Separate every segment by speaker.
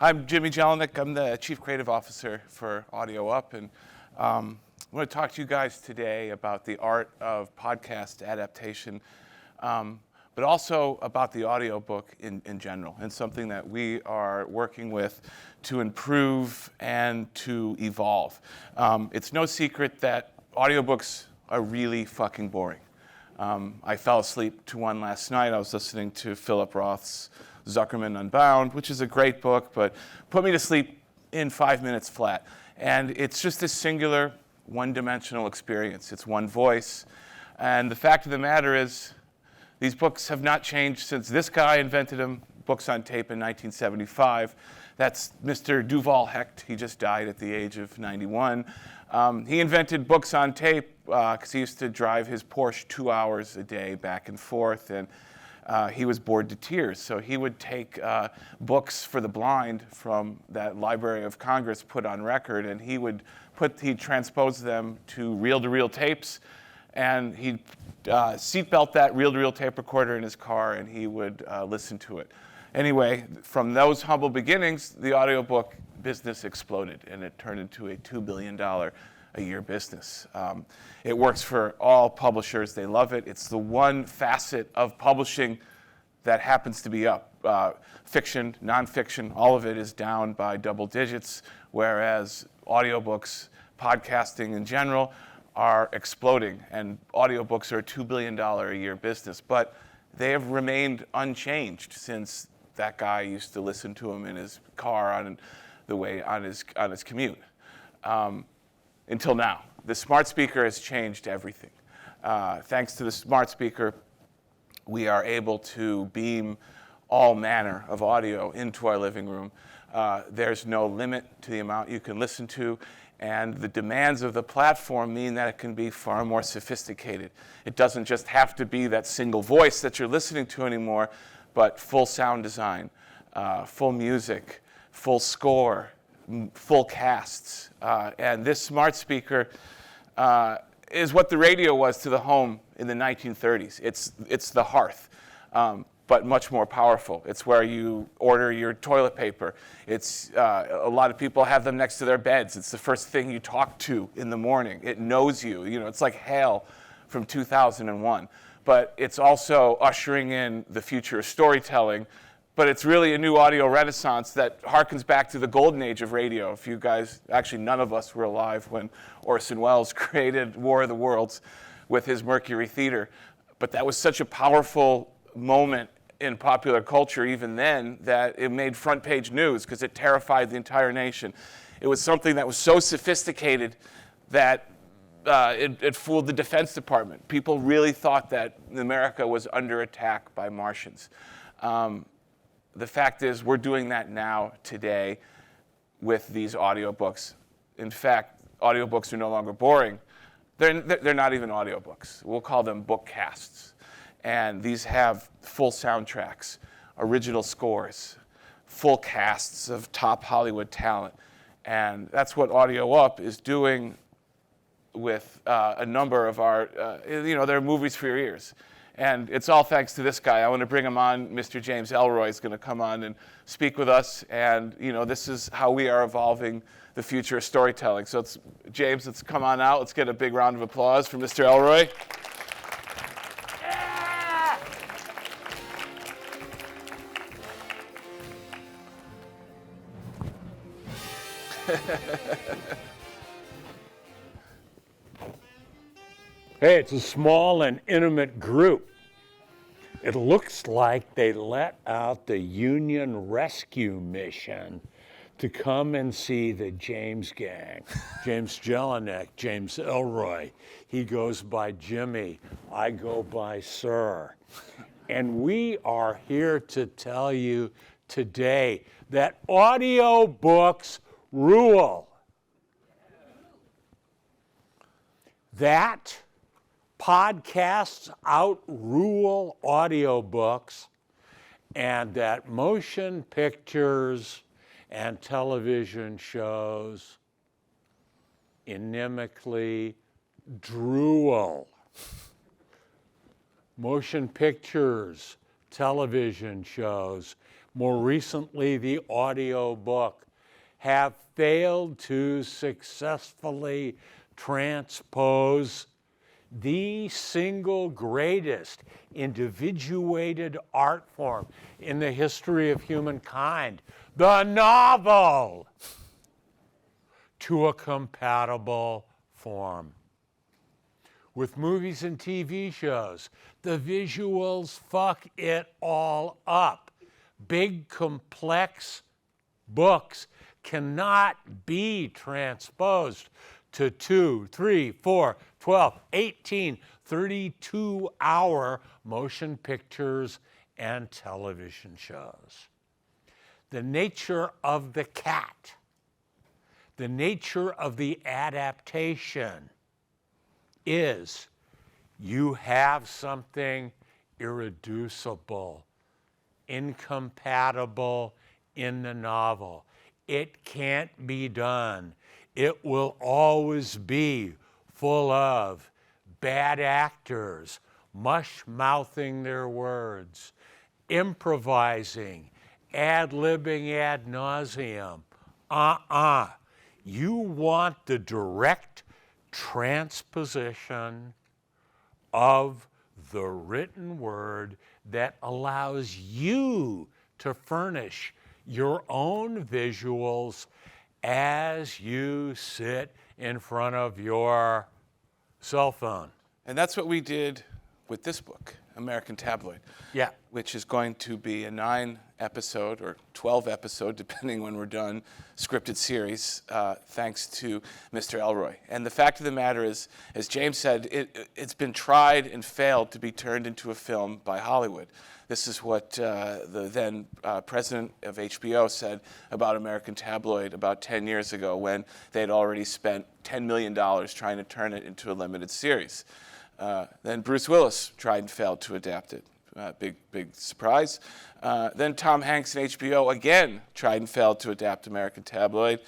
Speaker 1: I'm Jimmy Jellinek. I'm the Chief Creative Officer for Audio Up, and I want to talk to you guys today about the art of podcast adaptation, but also about the audiobook in general, and something that we are working with to improve and to evolve. It's no secret that audiobooks are really fucking boring. I fell asleep to one last night. I was listening to Philip Roth's Zuckerman Unbound, which is a great book, but put me to sleep in 5 minutes flat. And it's just this singular, one-dimensional experience. It's one voice. And the fact of the matter is, these books have not changed since this guy invented them, books on tape in 1975. That's Mr. Duval Hecht. He just died at the age of 91. He invented books on tape because he used to drive his Porsche 2 hours a day back and forth, and he was bored to tears. So he would take books for the blind from that Library of Congress put on record, and he'd transpose them to reel-to-reel tapes, and he'd seatbelt that reel-to-reel tape recorder in his car, and he would listen to it. Anyway, from those humble beginnings, the audiobook business exploded, and it turned into a $2 billion a year business. It works for all publishers. They love it. It's the one facet of publishing that happens to be up. Fiction, nonfiction, all of it is down by double digits, whereas audiobooks, podcasting in general, are exploding, and audiobooks are a $2 billion a year business. But they have remained unchanged since that guy used to listen to them in his car on his commute. Until now. The smart speaker has changed everything. Thanks to the smart speaker, we are able to beam all manner of audio into our living room. There's no limit to the amount you can listen to, and the demands of the platform mean that it can be far more sophisticated. It doesn't just have to be that single voice that you're listening to anymore, but full sound design, full music, full score, full casts. And this smart speaker is what the radio was to the home in the 1930s. It's the hearth, but much more powerful. It's where you order your toilet paper. It's a lot of people have them next to their beds. It's the first thing you talk to in the morning. It knows you. You know, it's like Hale from 2001. But it's also ushering in the future of storytelling. But it's really a new audio renaissance that harkens back to the golden age of radio. If you guys, actually none of us were alive when Orson Welles created War of the Worlds with his Mercury Theater. But that was such a powerful moment in popular culture even then that it made front page news because it terrified the entire nation. It was something that was so sophisticated that it fooled the Defense Department. People really thought that America was under attack by Martians. The fact is, we're doing that now, today, with these audiobooks. In fact, audiobooks are no longer boring. They're not even audiobooks. We'll call them bookcasts. And these have full soundtracks, original scores, full casts of top Hollywood talent. And that's what Audio Up is doing with a number of our, they're movies for your ears. And it's all thanks to this guy. I want to bring him on. Mr. James Ellroy is going to come on and speak with us. And, this is how we are evolving the future of storytelling. So James, let's come on out. Let's get a big round of applause for Mr. Ellroy.
Speaker 2: Hey, it's a small and intimate group. It looks like they let out the Union Rescue Mission to come and see the James gang. James Jellinek, James Ellroy. He goes by Jimmy. I go by Sir. And we are here to tell you today that audiobooks rule. That podcasts outrule audiobooks, and that motion pictures and television shows inimically drool. Motion pictures, television shows more recently the audiobook, have failed to successfully transpose the single greatest individuated art form in the history of humankind, the novel, to a compatible form. With movies and TV shows, the visuals fuck it all up. Big, complex books cannot be transposed to 2, 3, 4, 12, 18, 32-hour motion pictures and television shows. The nature of the cat, the nature of the adaptation is you have something irreducible, incompatible in the novel. It can't be done. It will always be full of bad actors, mush-mouthing their words, improvising, ad-libbing ad nauseum. You want the direct transposition of the written word that allows you to furnish your own visuals as you sit in front of your cell phone.
Speaker 1: And that's what we did with this book, American Tabloid.
Speaker 2: Yeah.
Speaker 1: Which is going to be a 9-episode or 12-episode, depending when we're done, scripted series, thanks to Mr. Ellroy. And the fact of the matter is, as James said, it's been tried and failed to be turned into a film by Hollywood. This is what the then president of HBO said about American Tabloid about 10 years ago, when they'd already spent $10 million trying to turn it into a limited series. Then Bruce Willis tried and failed to adapt it. Big surprise. Then Tom Hanks and HBO again tried and failed to adapt American Tabloid.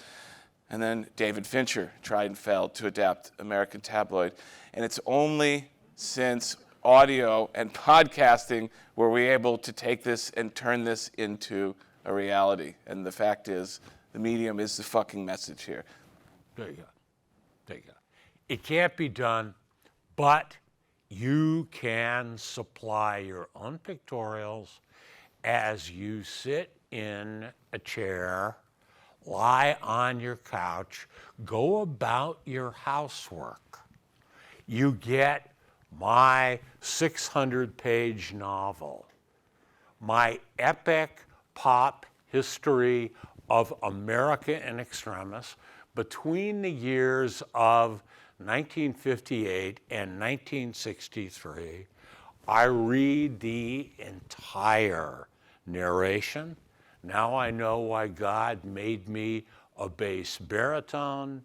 Speaker 1: And then David Fincher tried and failed to adapt American Tabloid. And it's only since audio and podcasting were we able to take this and turn this into a reality. And the fact is, the medium is the fucking message here.
Speaker 2: There you go. There you go. It can't be done, but you can supply your own pictorials as you sit in a chair, lie on your couch, go about your housework. You get my 600-page novel, my epic pop history of America in extremis between the years of 1958 and 1963. I read the entire narration. Now I know why God made me a bass baritone,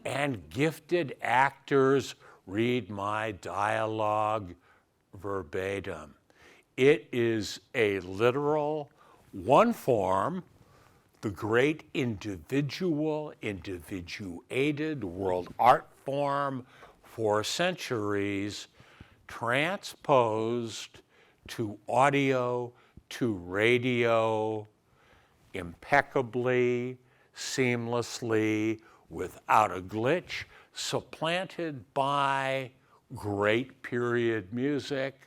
Speaker 2: and gifted actors read my dialogue verbatim. It is a literal one form, the great individuated world art form for centuries, transposed to audio, to radio, impeccably, seamlessly, without a glitch, supplanted by great period music,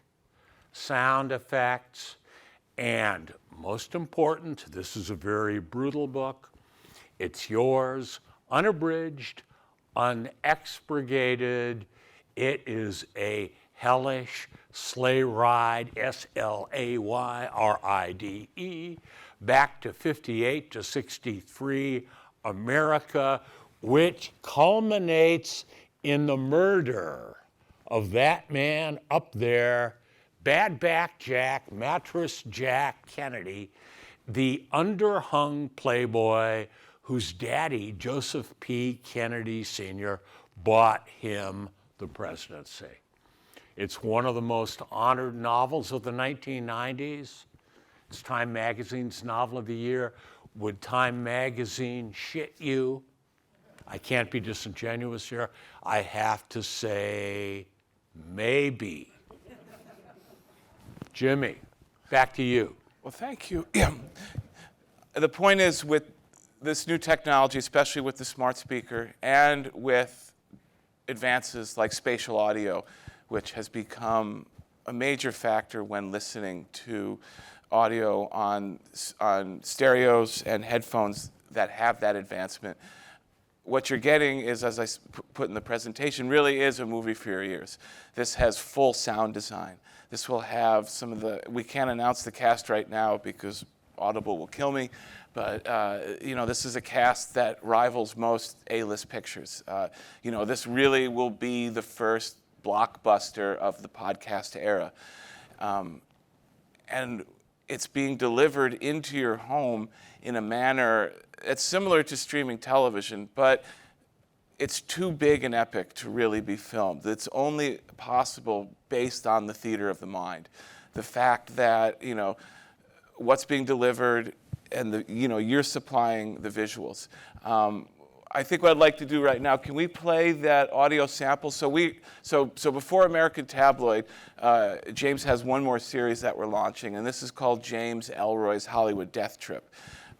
Speaker 2: sound effects, and most important, this is a very brutal book, it's yours, unabridged, unexpurgated. It is a hellish sleigh ride, SLAYRIDE, back to 58 to 63 America, which culminates in the murder of that man up there, Bad Back Jack, Mattress Jack Kennedy, the underhung playboy whose daddy, Joseph P. Kennedy Sr., bought him the presidency. It's one of the most honored novels of the 1990s. It's Time Magazine's Novel of the Year. Would Time Magazine shit you? I can't be disingenuous here. I have to say, maybe. Jimmy, back to you.
Speaker 1: Well, thank you. Yeah. The point is, with this new technology, especially with the smart speaker and with advances like spatial audio, which has become a major factor when listening to audio on stereos and headphones that have that advancement, what you're getting is, as I put in the presentation, really is a movie for your ears. This has full sound design. This will have some of the, we can't announce the cast right now because Audible will kill me, but this is a cast that rivals most A-list pictures. This really will be the first blockbuster of the podcast era. And it's being delivered into your home in a manner that's similar to streaming television, but it's too big an epic to really be filmed. It's only possible based on the theater of the mind. The fact that, what's being delivered and you're supplying the visuals. I think what I'd like to do right now, can we play that audio sample? So before American Tabloid, James has one more series that we're launching, and this is called James Ellroy's Hollywood Death Trip.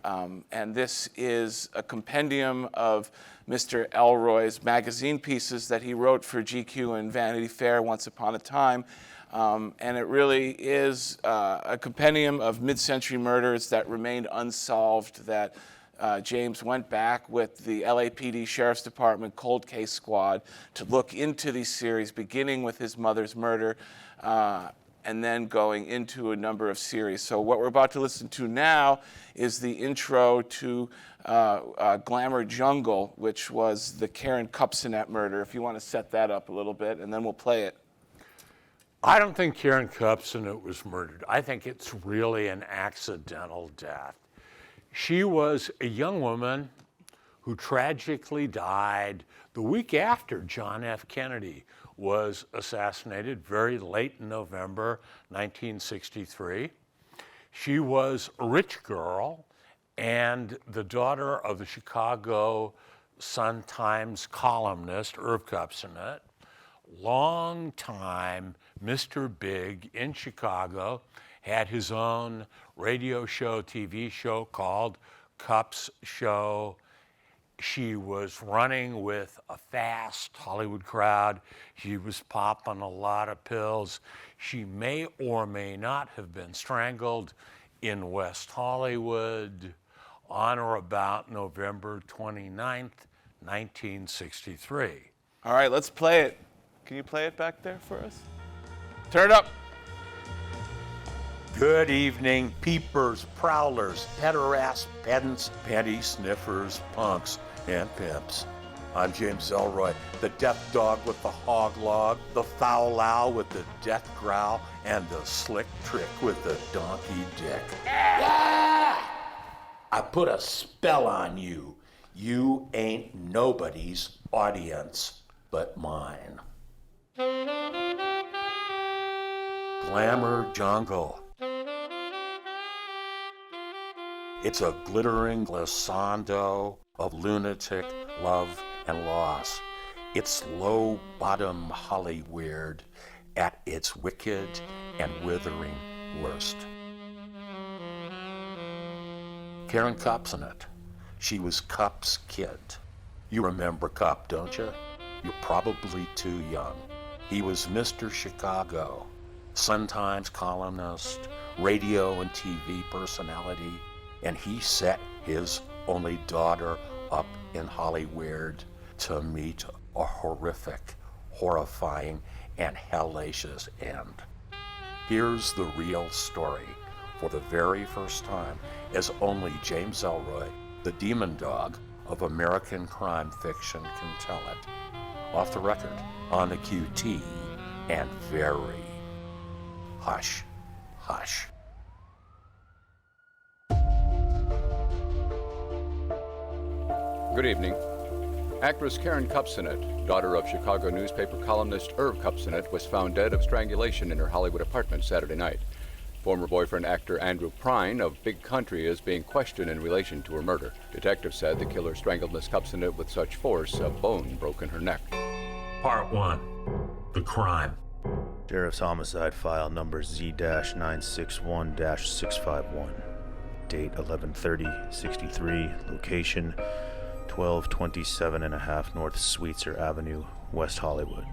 Speaker 1: And this is a compendium of Mr. Ellroy's magazine pieces that he wrote for GQ and Vanity Fair once upon a time. And it really is a compendium of mid-century murders that remained unsolved, that James went back with the LAPD Sheriff's Department Cold Case Squad to look into these series, beginning with his mother's murder, and then going into a number of series. So what we're about to listen to now is the intro to Glamour Jungle, which was the Karen Kupcinet murder. If you want to set that up a little bit, and then we'll play it.
Speaker 2: I don't think Karen Kupcinet was murdered. I think it's really an accidental death. She was a young woman who tragically died the week after John F. Kennedy was assassinated, very late in November 1963. She was a rich girl and the daughter of the Chicago Sun-Times columnist, Irv Kupcinet, long time Mr. Big in Chicago, had his own radio show, TV show called Kup's Show. She was running with a fast Hollywood crowd. She was popping a lot of pills. She may or may not have been strangled in West Hollywood on or about November 29th, 1963.
Speaker 1: All right, let's play it. Can you play it back there for us? Turn it up.
Speaker 2: Good evening, peepers, prowlers, pederasts, pedants, panty sniffers, punks, and pimps. I'm James Ellroy, the death dog with the hog log, the foul owl with the death growl, and the slick trick with the donkey dick. Yeah! I put a spell on you. You ain't nobody's audience but mine. Glamour Jungle. It's a glittering glissando of lunatic love and loss. It's low-bottom Hollyweird at its wicked and withering worst. Karen Kupcinet. She was Kup's kid. You remember Kup, don't you? You're probably too young. He was Mr. Chicago, Sun-Times columnist, radio and TV personality, and he set his only daughter up in Hollyweird to meet a horrific, horrifying, and hellacious end. Here's the real story for the very first time, as only James Ellroy, the demon dog of American crime fiction, can tell it. Off the record, on the QT, and very hush, hush.
Speaker 3: Good evening. Actress Karen Kupcinet, daughter of Chicago newspaper columnist Irv Kupcinet, was found dead of strangulation in her Hollywood apartment Saturday night. Former boyfriend actor Andrew Prine of Big Country is being questioned in relation to her murder. Detectives said the killer strangled Miss Kupcinet with such force a bone broke in her neck.
Speaker 2: Part 1. The crime.
Speaker 4: Sheriff's Homicide File number Z-961-651. Date 11/30/63. Location 1227 and a half North Sweetser Avenue, West Hollywood.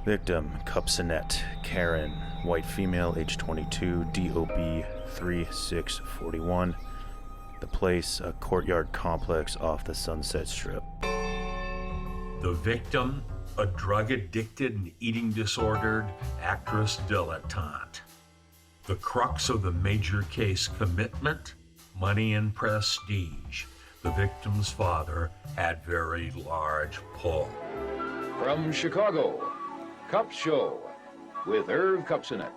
Speaker 4: Victim Kupcinet, Karen, white female, age 22, DOB 3641. The place, a courtyard complex off the Sunset Strip.
Speaker 2: The victim, a drug-addicted and eating disordered actress dilettante. The crux of the major case: commitment, money, and prestige. The victim's father had very large pull.
Speaker 5: From Chicago, Cup Show with Irv Kupcinet.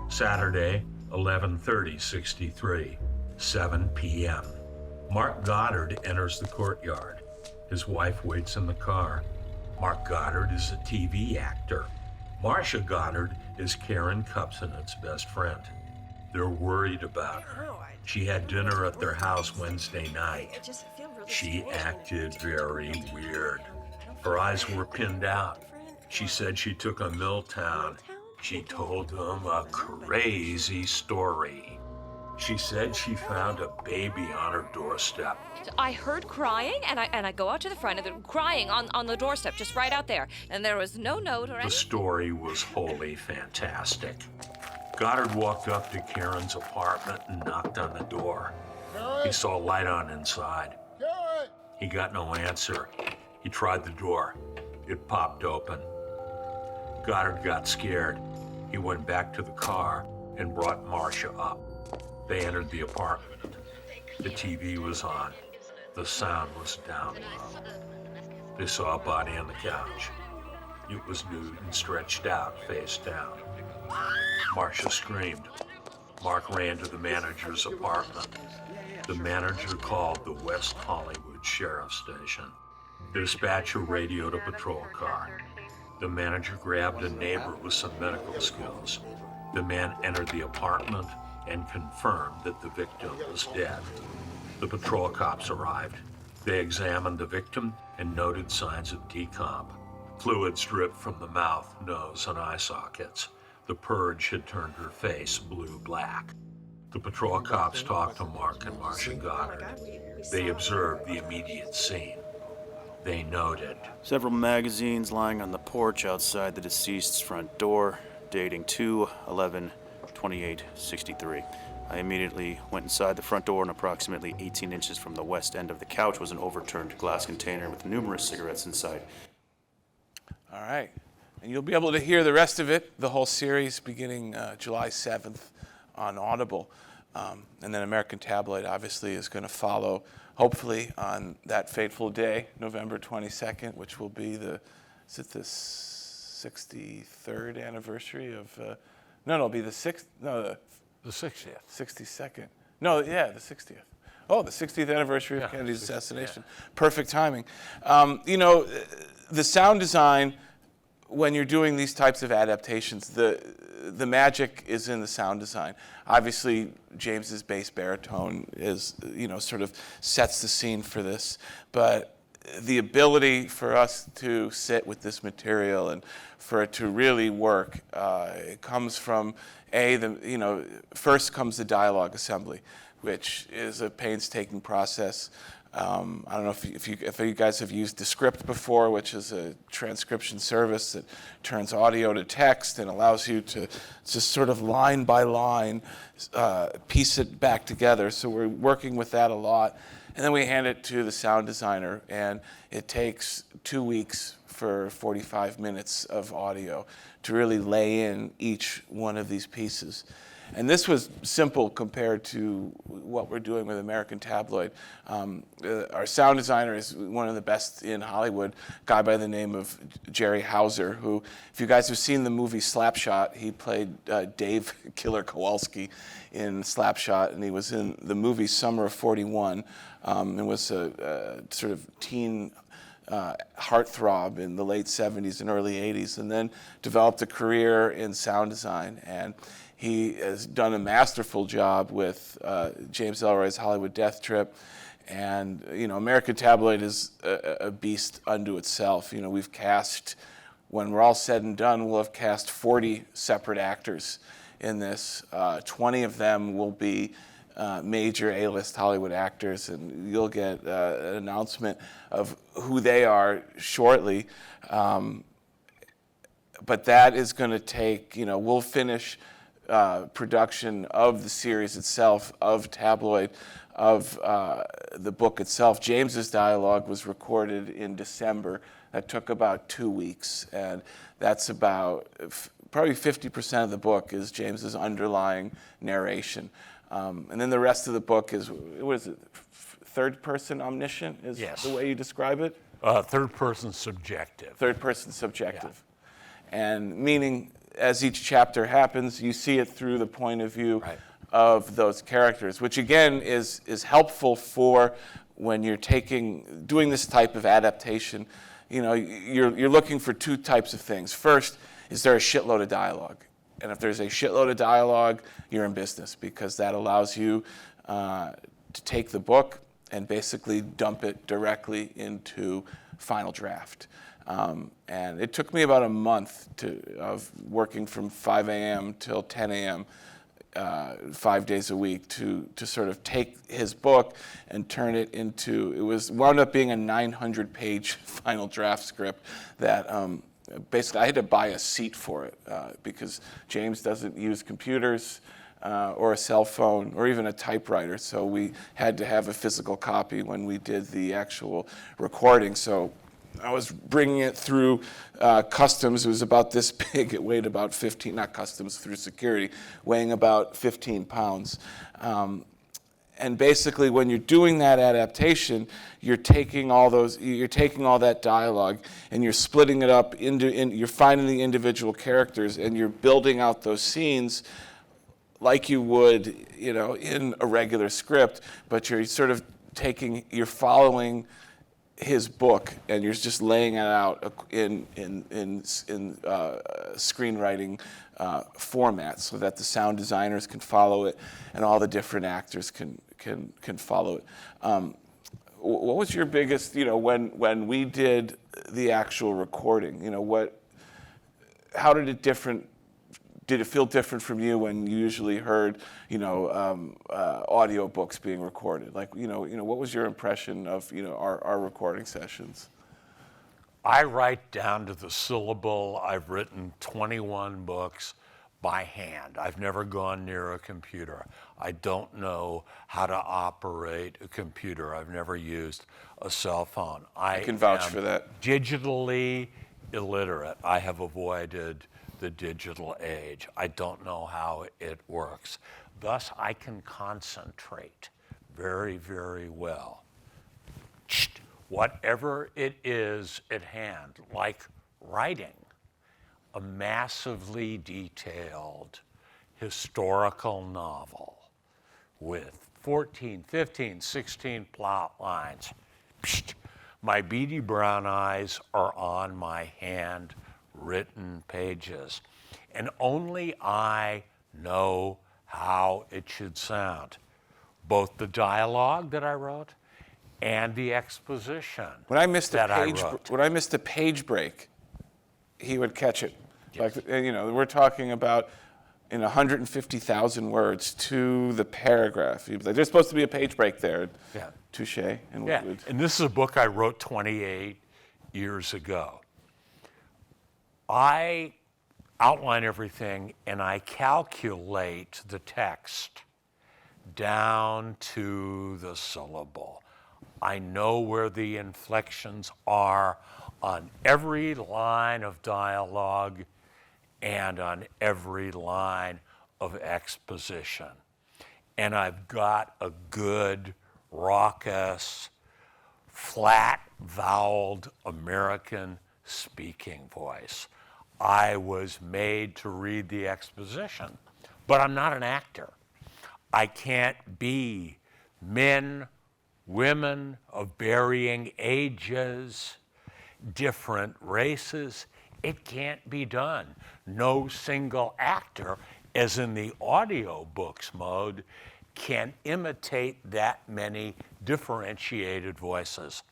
Speaker 2: Saturday, 11/30/63, 7 p.m. Mark Goddard enters the courtyard. His wife waits in the car. Mark Goddard is a TV actor. Marcia Goddard is Karen Kupcinet's best friend. They're worried about her. She had dinner at their house Wednesday night. She acted very weird. Her eyes were pinned out. She said she took a Milltown. She told them a crazy story. She said she found a baby on her doorstep.
Speaker 6: I heard crying, and I go out to the front, and they're crying on the doorstep, just right out there. And there was no note or anything.
Speaker 2: The story was wholly fantastic. Goddard walked up to Karen's apartment and knocked on the door. He saw a light on inside. He got no answer. He tried the door. It popped open. Goddard got scared. He went back to the car and brought Marcia up. They entered the apartment. The TV was on. The sound was down low. They saw a body on the couch. It was nude and stretched out, face down. Marcia screamed. Mark ran to the manager's apartment. The manager called the West Hollywood Sheriff's Station. The dispatcher radioed a patrol car. The manager grabbed a neighbor with some medical skills. The man entered the apartment and confirmed that the victim was dead. The patrol cops arrived. They examined the victim and noted signs of decomp. Fluids dripped from the mouth, nose, and eye sockets. The purge had turned her face blue-black. The patrol cops talked to Mark and Marcia Goddard. They observed the immediate scene. They noted
Speaker 4: Several magazines lying on the porch outside the deceased's front door, dating 2/11/28/63. I immediately went inside the front door, and approximately 18 inches from the west end of the couch was an overturned glass container with numerous cigarettes inside.
Speaker 1: All right. And you'll be able to hear the rest of it, the whole series, beginning July 7th on Audible. And then American Tabloid, obviously, is going to follow, hopefully, on that fateful day, November 22nd, which will be the 63rd anniversary of, it'll be the
Speaker 2: 60th.
Speaker 1: 62nd. No, yeah, the 60th. Oh, the 60th anniversary of Kennedy's assassination. Yeah. Perfect timing. The sound design, when you're doing these types of adaptations, the magic is in the sound design. Obviously, James's bass baritone is, sort of sets the scene for this, but the ability for us to sit with this material and for it to really work, it comes from first comes the dialogue assembly, which is a painstaking process. I don't know if you guys have used Descript before, which is a transcription service that turns audio to text and allows you to just sort of line by line piece it back together. So we're working with that a lot. And then we hand it to the sound designer, and it takes 2 weeks for 45 minutes of audio to really lay in each one of these pieces. And this was simple compared to what we're doing with American Tabloid. Our sound designer is one of the best in Hollywood, a guy by the name of Jerry Hauser, who, if you guys have seen the movie Slapshot, he played Dave Killer Kowalski in Slapshot, and he was in the movie Summer of 41, and was a sort of teen heartthrob in the late 70s and early 80s, and then developed a career in sound design. And he has done a masterful job with James Ellroy's Hollywood Death Trip. And, American Tabloid is a beast unto itself. We've cast when we're all said and done, we'll have cast 40 separate actors in this. 20 of them will be major A-list Hollywood actors, and you'll get an announcement of who they are shortly. But that is going to take, we'll finish production of the series itself, of Tabloid, of the book itself. James's dialogue was recorded in December. That took about 2 weeks, and that's about probably 50% of the book is James's underlying narration. And then the rest of the book is, what is it, third-person omniscient is
Speaker 2: Yes.
Speaker 1: the way you describe it?
Speaker 2: Third-person subjective.
Speaker 1: Third-person subjective. And meaning, as each chapter happens, you see it through the point of view of those characters, which again is helpful for when you're doing this type of adaptation. You're looking for two types of things. First, is there a shitload of dialogue? And if there's a shitload of dialogue, you're in business, because that allows you to take the book and basically dump it directly into final draft. And it took me about a month of working from 5 a.m. till 10 a.m. 5 days a week to sort of take his book and turn it into, wound up being a 900-page final draft script that basically I had to buy a seat for it because James doesn't use computers or a cell phone or even a typewriter, so we had to have a physical copy when we did the actual recording. So I was bringing it through customs. It was about this big. It weighed about 15, not customs, through security, weighing about 15 pounds. And basically, when you're doing that adaptation, you're taking all that dialogue, and you're splitting it up you're finding the individual characters, and you're building out those scenes like you would, in a regular script. But you're sort of you're following his book, and you're just laying it out in screenwriting format, so that the sound designers can follow it, and all the different actors can follow it. What was your biggest, when we did the actual recording? How did it Did it feel different from you when you usually heard, audiobooks being recorded? What was your impression of, our recording sessions?
Speaker 2: I write down to the syllable. I've written 21 books by hand. I've never gone near a computer. I don't know how to operate a computer. I've never used a cell phone.
Speaker 1: I can vouch for that.
Speaker 2: Digitally illiterate. I have avoided the digital age. I don't know how it works. Thus, I can concentrate very, very well. Whatever it is at hand, like writing a massively detailed historical novel with 14, 15, 16 plot lines. My beady brown eyes are on my handwritten pages, and only I know how it should sound. Both the dialogue that I wrote and the exposition
Speaker 1: When I missed
Speaker 2: that I wrote.
Speaker 1: when I missed a page break, he would catch it. Yes. We're talking about in 150,000 words to the paragraph. He'd be like, "There's supposed to be a page break there."
Speaker 2: Yeah.
Speaker 1: Touche. And
Speaker 2: Yeah, and this is a book I wrote 28 years ago. I outline everything, and I calculate the text down to the syllable. I know where the inflections are on every line of dialogue and on every line of exposition. And I've got a good, raucous, flat-voweled American speaking voice. I was made to read the exposition, but I'm not an actor. I can't be men, women of varying ages, different races. It can't be done. No single actor, as in the audiobooks mode, can imitate that many differentiated voices.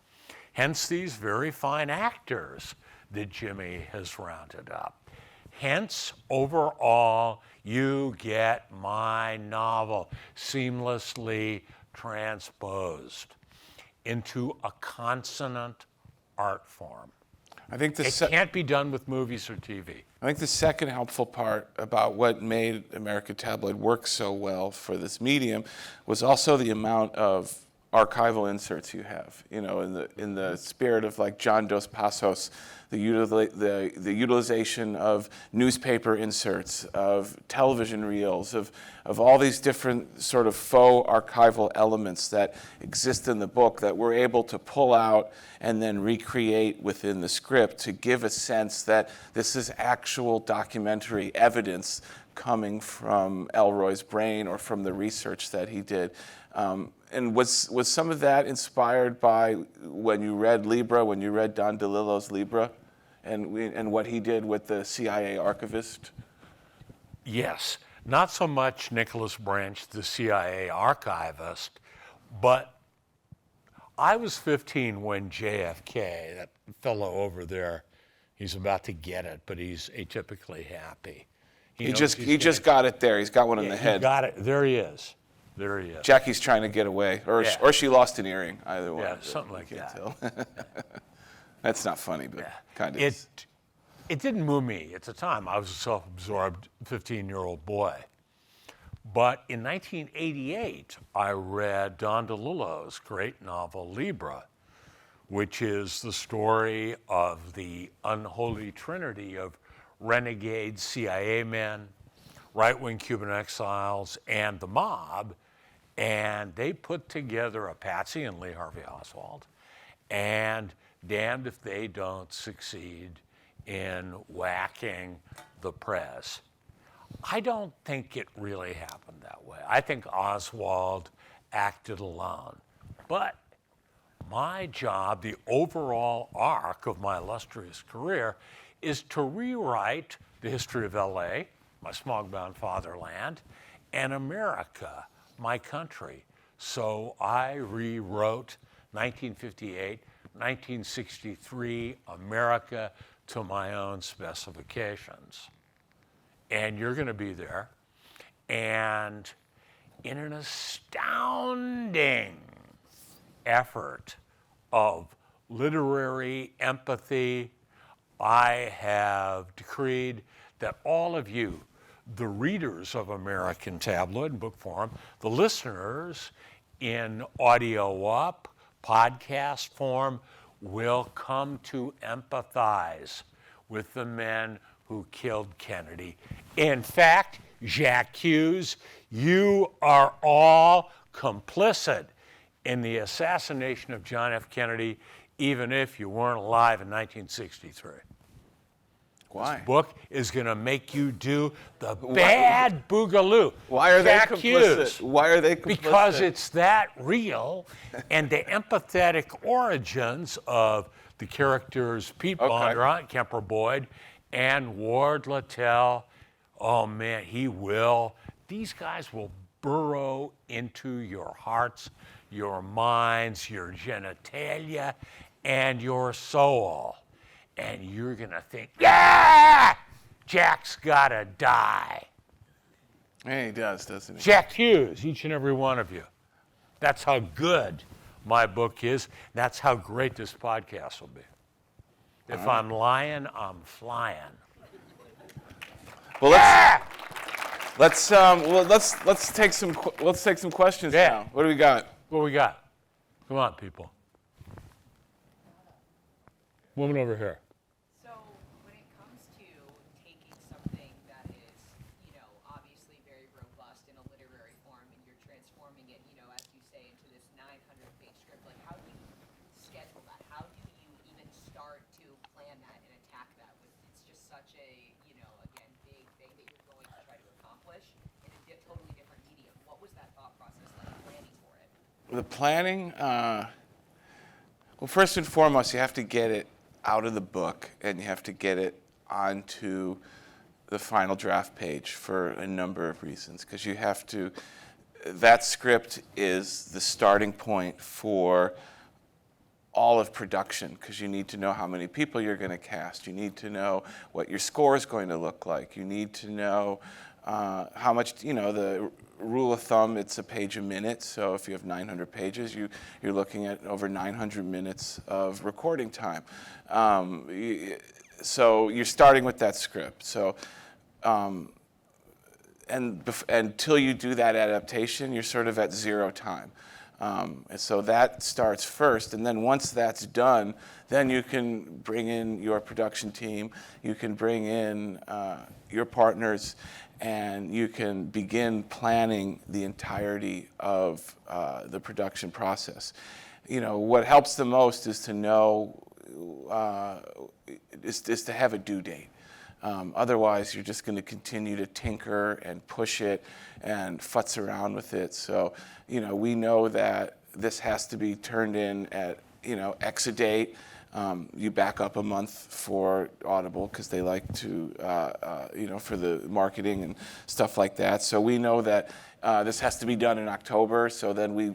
Speaker 2: Hence these very fine actors that Jimmy has rounded up. Hence, overall, you get my novel seamlessly transposed into a consonant art form.
Speaker 1: I think
Speaker 2: It can't be done with movies or TV.
Speaker 1: I think the second helpful part about what made American Tabloid work so well for this medium was also the amount of archival inserts you have. You know, in the spirit of like John Dos Passos, the utilization of newspaper inserts, of television reels, of all these different sort of faux archival elements that exist in the book that we're able to pull out and then recreate within the script to give a sense that this is actual documentary evidence coming from Ellroy's brain or from the research that he did. And was some of that inspired by when you read Libra, when you read Don DeLillo's Libra, and what he did with the CIA archivist?
Speaker 2: Yes, not so much Nicholas Branch, the CIA archivist, but I was 15 when JFK, that fellow over there, he's about to get it, but he's atypically happy.
Speaker 1: He just got it there. He's got one in the head.
Speaker 2: He got it. There he is. There he is.
Speaker 1: Jackie's trying to get away, or she lost an earring. Either one.
Speaker 2: Yeah, something like that.
Speaker 1: That's not funny, but kind of.
Speaker 2: It didn't move me at the time. I was a self-absorbed 15-year-old boy. But in 1988, I read Don DeLillo's great novel Libra, which is the story of the unholy trinity of renegade CIA men, right-wing Cuban exiles, and the mob. And they put together a patsy and Lee Harvey Oswald, and damned if they don't succeed in whacking the press. I don't think it really happened that way. I think Oswald acted alone. But my job, the overall arc of my illustrious career, is to rewrite the history of LA, my smog-bound fatherland, and America, my country. So I rewrote 1958, 1963 America to my own specifications. And you're going to be there. And in an astounding effort of literary empathy, I have decreed that all of you, the readers of American Tabloid in book form, the listeners in audio up, podcast form, will come to empathize with the men who killed Kennedy. In fact, Jacques Hughes, you are all complicit in the assassination of John F. Kennedy, even if you weren't alive in 1963.
Speaker 1: Why?
Speaker 2: This book is going to make you do the bad boogaloo.
Speaker 1: Why are
Speaker 2: Jack
Speaker 1: they complicit?
Speaker 2: Hughes.
Speaker 1: Why are they complicit?
Speaker 2: Because it's that real, and the empathetic origins of the characters Pete Bondurant, Kemper Boyd, and Ward Littell. Oh man, he will. These guys will burrow into your hearts, your minds, your genitalia, and your soul. And you're going to think, yeah, Jack's got to die.
Speaker 1: Yeah, he does, doesn't he?
Speaker 2: Jack Hughes, each and every one of you. That's how good my book is. That's how great this podcast will be. If I'm lying, I'm flying.
Speaker 1: Well, let's take some questions now. What do we got?
Speaker 2: What we got? Come on, people. Woman over here.
Speaker 7: So when it comes to taking something that is, obviously very robust in a literary form and you're transforming it, as you say, into this 900-page script, like how do you schedule that? How do you even start to plan that and attack that? It's just such a, again, big thing that you're going to try to accomplish in a totally different medium. What was that thought process like planning for it?
Speaker 1: The planning, well, first and foremost, you have to get it out of the book and you have to get it onto the final draft page for a number of reasons, because you have to, that script is the starting point for all of production, because you need to know how many people you're going to cast. You need to know what your score is going to look like. You need to know how much, the rule of thumb, it's a page a minute. So if you have 900 pages, you're looking at over 900 minutes of recording time. So you're starting with that script. So, until you do that adaptation, you're sort of at zero time. And so that starts first, and then once that's done, then you can bring in your production team, you can bring in your partners, and you can begin planning the entirety of the production process. What helps the most is to know, is to have a due date. Otherwise, you're just going to continue to tinker and push it and futz around with it. So, we know that this has to be turned in at, X a date. You back up a month for Audible because they like to, for the marketing and stuff like that. So we know that this has to be done in October. So then we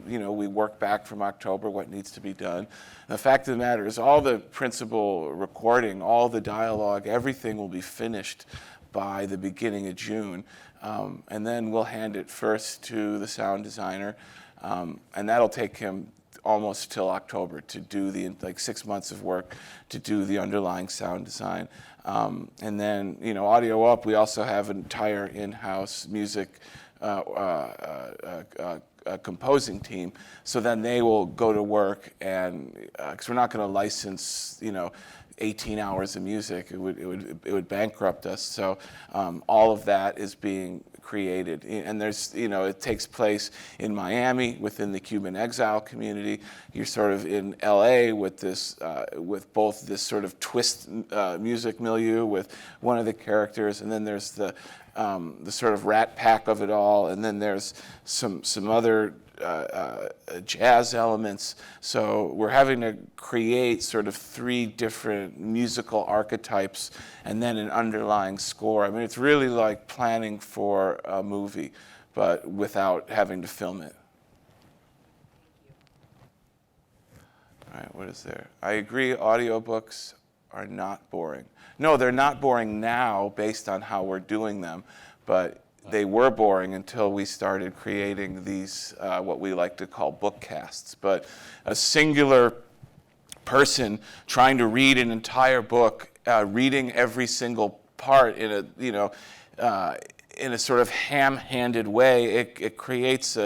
Speaker 1: work back from October what needs to be done. The fact of the matter is all the principal recording, all the dialogue, everything will be finished by the beginning of June. And then we'll hand it first to the sound designer. And that'll take him almost till October to do 6 months of work to do the underlying sound design. And then, Audio Up, we also have an entire in-house music composing team. So then they will go to work, and because we're not going to license, 18 hours of music, it would bankrupt us. So all of that is being created, and there's, it takes place in Miami within the Cuban exile community. You're sort of in LA with this, with both this sort of twist music milieu with one of the characters, and then there's the sort of rat pack of it all, and then there's some other jazz elements. So we're having to create sort of 3 different musical archetypes and then an underlying score. I mean, it's really like planning for a movie, but without having to film it. All right, what is there? I agree, audiobooks are not boring. No, they're not boring now based on how we're doing them, but they were boring until we started creating these, what we like to call bookcasts. But a singular person trying to read an entire book, reading every single part in a sort of ham-handed way, it creates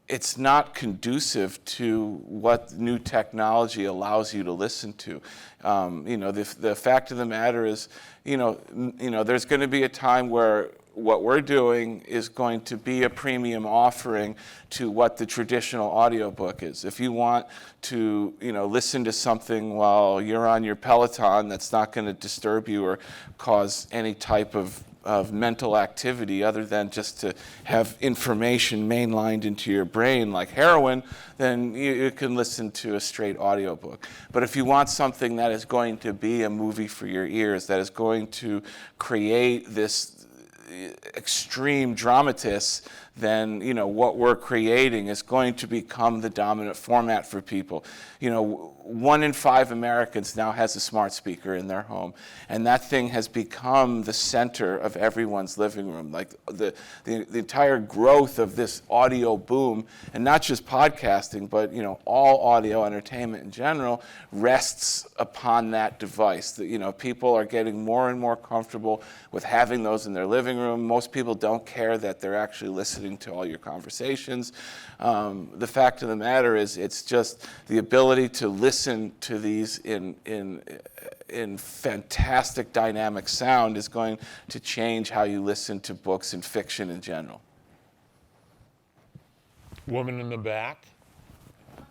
Speaker 1: it's not conducive to what new technology allows you to listen to. The fact of the matter is, there's going to be a time where what we're doing is going to be a premium offering to what the traditional audiobook is. If you want to, listen to something while you're on your Peloton that's not going to disturb you or cause any type of mental activity other than just to have information mainlined into your brain like heroin, then you can listen to a straight audiobook. But if you want something that is going to be a movie for your ears, that is going to create this extreme dramatists, then what we're creating is going to become the dominant format for people. 1 in 5 Americans now has a smart speaker in their home, and that thing has become the center of everyone's living room. Like the entire growth of this audio boom, and not just podcasting, but all audio entertainment in general, rests upon that device. That people are getting more and more comfortable with having those in their living room. Most people don't care that they're actually listening to all your conversations. The fact of the matter is, it's just the ability to listen to these in fantastic dynamic sound is going to change how you listen to books and fiction in general.
Speaker 2: Woman in the back.
Speaker 8: Talk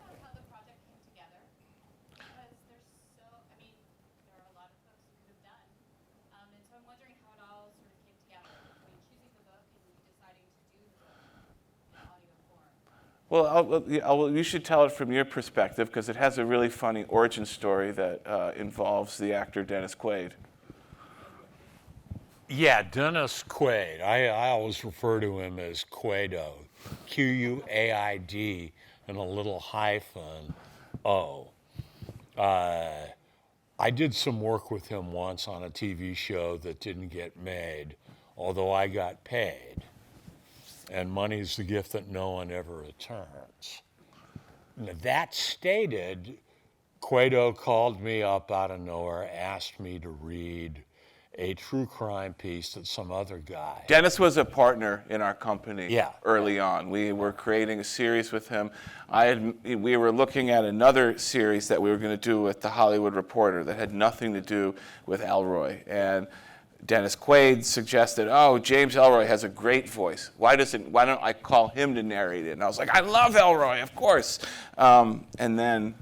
Speaker 8: about how the project came together, because there are a lot of folks who could have done, and so I'm wondering how it all sort of came together between choosing the book and deciding to do the book in audio form.
Speaker 1: Well, you should tell it from your perspective, because it has a really funny origin story that involves the actor Dennis Quaid.
Speaker 2: Yeah, Dennis Quaid. I always refer to him as Quaido, Quaid, and a little hyphen. Oh, I did some work with him once on a TV show that didn't get made, although I got paid. And money's the gift that no one ever returns. Now, that stated, Quaid called me up out of nowhere, asked me to read a true crime piece that some other guy.
Speaker 1: Dennis was a partner in our company
Speaker 2: Yeah.
Speaker 1: early on. We were creating a series with him. We were looking at another series that we were going to do with The Hollywood Reporter that had nothing to do with Ellroy. And Dennis Quaid suggested, oh, James Ellroy has a great voice. Why don't I call him to narrate it? And I was like, I love Ellroy, of course. And then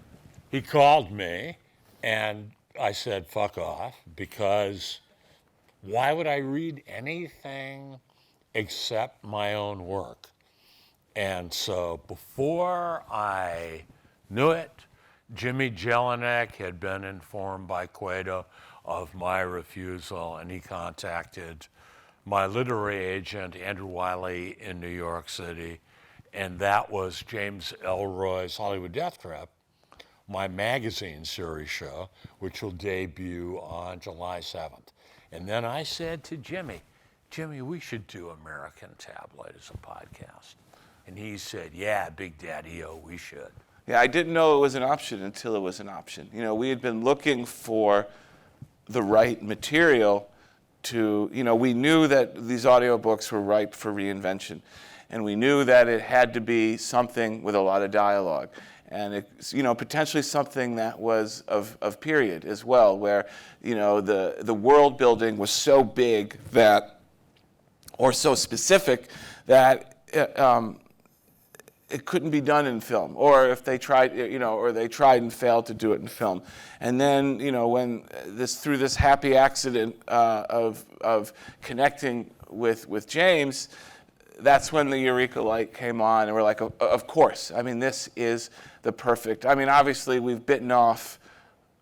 Speaker 2: He called me, and I said, fuck off, because why would I read anything except my own work? And so before I knew it, Jimmy Jellinek had been informed by Quaid of my refusal, and he contacted my literary agent, Andrew Wiley, in New York City, and that was James Ellroy's Hollywood Death Trip, my magazine series show, which will debut on July 7th. And then I said to Jimmy, we should do American Tabloid as a podcast. And he said, yeah, Big Daddy-O, we should.
Speaker 1: Yeah, I didn't know it was an option until it was an option. You know, we had been looking for the right material to, you know, we knew that these audiobooks were ripe for reinvention. And we knew that it had to be something with a lot of dialogue. And it's, you know, potentially something that was of period as well, where, you know, the world building was so big that, or so specific that it couldn't be done in film, or if they tried, you know, or they tried and failed to do it in film. And then, you know, when through this happy accident of connecting with James, that's when the Eureka light came on, and we're like, of course. I mean, this is the perfect. I mean, obviously, we've bitten off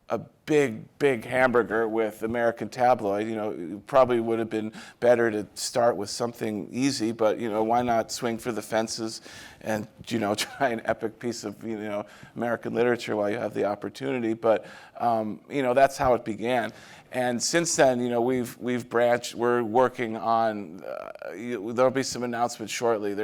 Speaker 1: a big hamburger with American Tabloid. You know, it probably would have been better to start with something easy, but, you know, why not swing for the fences and, you know, try an epic piece of, you know, American literature while you have the opportunity. But, you know, that's how it began. And since then, you know, we've branched. We're working on. There'll be some announcements shortly.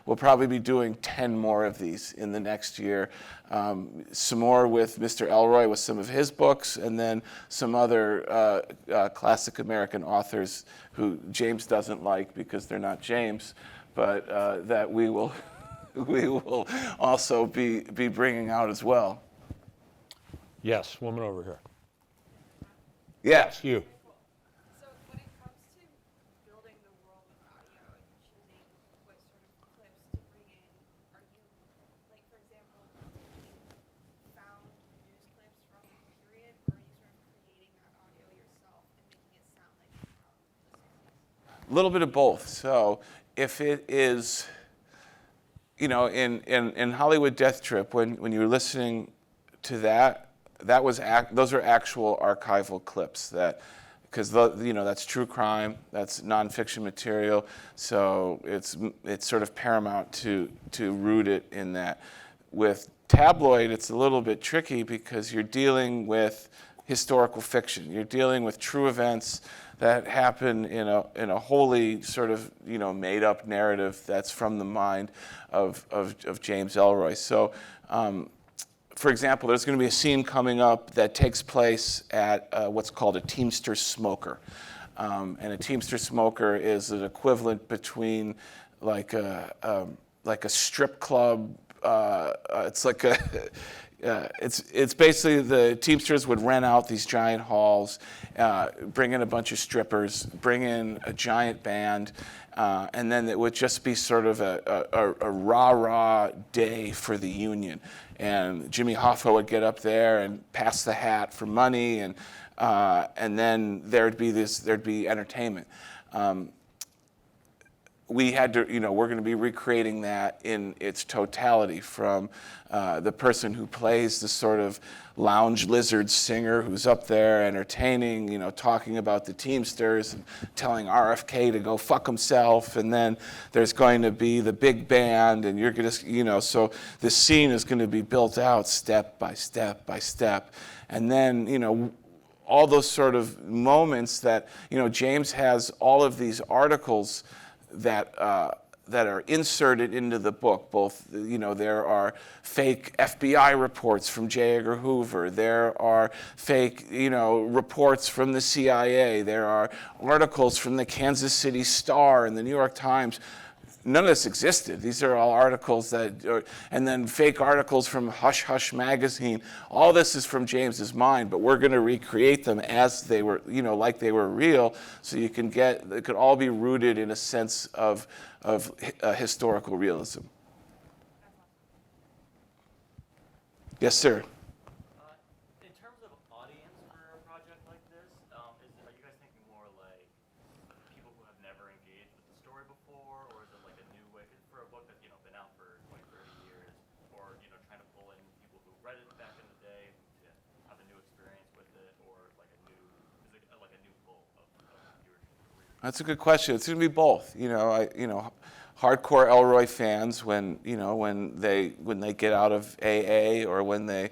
Speaker 1: We'll probably be doing 10 more of these in the next year. Some more with Mr. Ellroy with some of his books, and then some other classic American authors who James doesn't like because they're not James, but that we will also be bringing out as well.
Speaker 2: Yes, woman over here.
Speaker 1: Yes,
Speaker 2: you.
Speaker 8: So when it comes to building the world of audio and choosing what sort of clips to bring in, are you, like, for example, found news clips from the period, or are you sort of creating that audio yourself and making it sound like it's from the 60s?
Speaker 1: a little bit of both. So if it is, you know, in Hollywood Death Trip, when you're listening to that was those are actual archival clips that, because you know, that's true crime, that's nonfiction material, so it's sort of paramount to root it in that. With tabloid, it's a little bit tricky because you're dealing with historical fiction. You're dealing with true events that happen in a wholly sort of, you know, made up narrative that's from the mind of James Ellroy. So. For example, there's going to be a scene coming up that takes place at what's called a Teamster smoker. And a Teamster smoker is an equivalent between like a strip club. It's like it's basically the Teamsters would rent out these giant halls, bring in a bunch of strippers, bring in a giant band, and then it would just be sort of a rah-rah day for the union. And Jimmy Hoffa would get up there and pass the hat for money, and then there'd be entertainment. we had to, we're going to be recreating that in its totality, from the person who plays the sort of lounge lizard singer who's up there entertaining, talking about the Teamsters and telling RFK to go fuck himself. And then there's going to be the big band, and you're going to, so the scene is going to be built out step by step by step. And then, all those sort of moments that, James has all of these articles that are inserted into the book. Both, there are fake FBI reports from J. Edgar Hoover. There are fake, reports from the CIA. There are articles from the Kansas City Star and the New York Times. None of this existed. These are all articles and then fake articles from Hush Hush magazine. All this is from James's mind, but we're going to recreate them as they were, like they were real, so it could all be rooted in a sense of historical realism. Yes, sir.
Speaker 9: In terms of audience for a project like this, are you guys thinking more like people who have never engaged with the story before, or is it like a new way for a book that's been out for 20, 30 years, or trying to pull in people who read it back in the day to have a new experience with it, or like a new pool of viewership?
Speaker 1: That's a good question. It's going to be both. Hardcore Ellroy fans when they get out of AA, or when they,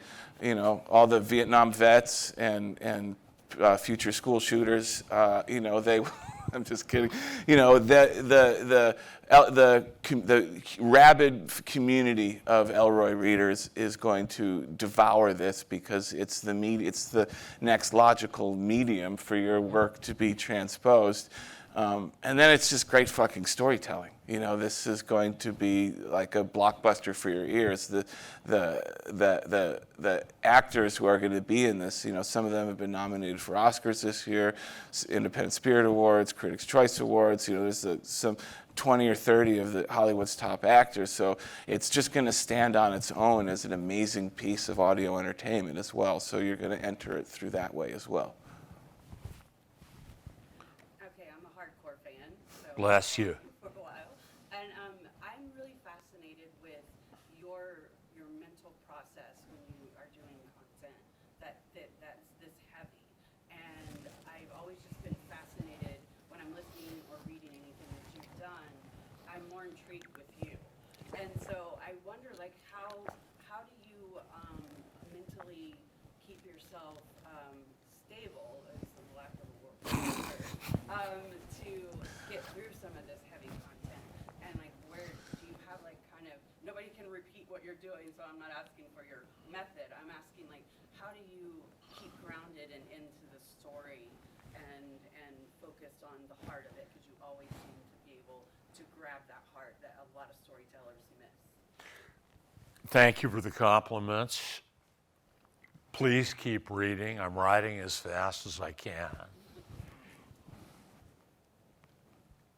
Speaker 1: all the Vietnam vets and future school shooters, they. I'm just kidding. The rabid community of Ellroy readers is going to devour this, because it's the next logical medium for your work to be transposed. And then it's just great fucking storytelling. This is going to be like a blockbuster for your ears. The actors who are going to be in this, some of them have been nominated for Oscars this year, Independent Spirit Awards, Critics' Choice Awards. There's some 20 or 30 of Hollywood's top actors. So it's just going to stand on its own as an amazing piece of audio entertainment as well. So you're going to enter it through that way as well.
Speaker 10: Okay, I'm a hardcore fan. So
Speaker 2: Bless you.
Speaker 10: for a while, and I'm really fascinated with your mental process when you are doing content that's this heavy. And I've always just been fascinated when I'm listening or reading anything that you've done. I'm more intrigued with you, and so I wonder, like, how do you mentally keep yourself stable, is the lack of a word, to get through some of this heavy content? And like, where do you have, like, kind of, nobody can repeat what you're doing, so I'm not asking for your method. I'm asking, like, how do you keep grounded and into the story and focused on the heart of it? Because you always seem to be able to grab that heart that a lot of storytellers miss.
Speaker 2: Thank you for the compliments. Please keep reading. I'm writing as fast as I can.